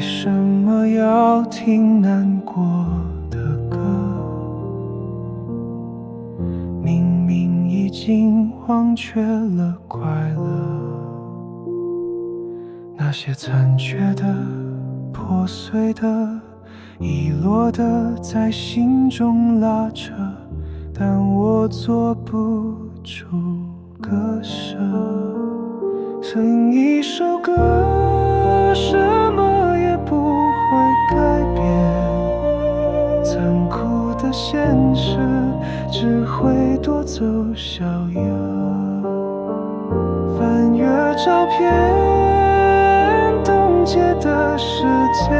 什么要听难过的歌？明明已经忘却了快乐，那些残缺的、破碎的、遗落的，在心中拉扯，但我做不出割舍。曾一首歌，什么也不会改变，残酷的现实只会夺走笑颜。翻阅照片，冻结的时间，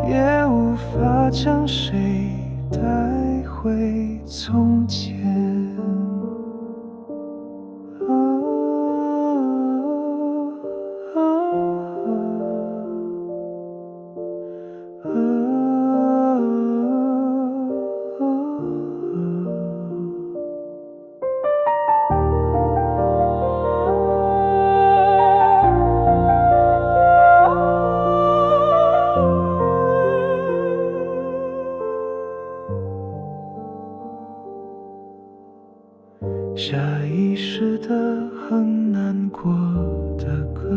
也无法将谁带回从前。下意识的很难过的歌，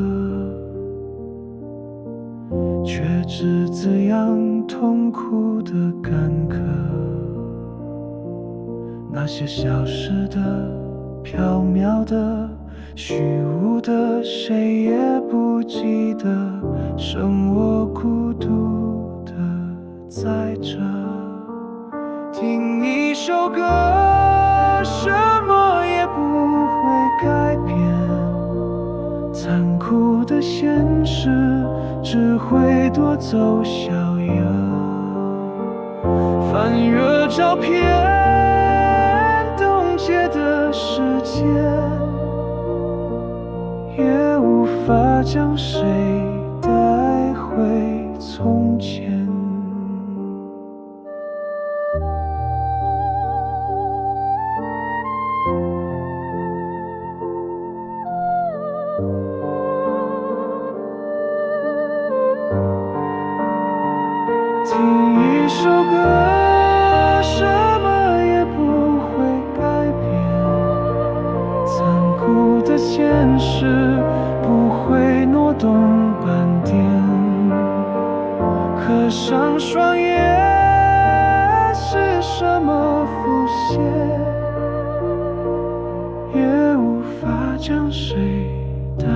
却只滋养痛苦的干渴。那些消失的、缥缈的、虚无的，谁也不记得，剩我孤独的在这。听一首歌，什么也不会改变，残酷的现实只会夺走笑颜。翻阅照片，冻结的时间，也无法将谁带回从前。听一首歌，什么也不会改变，残酷的现实不会挪动半点。合上双眼，是什么浮现，也无法将谁带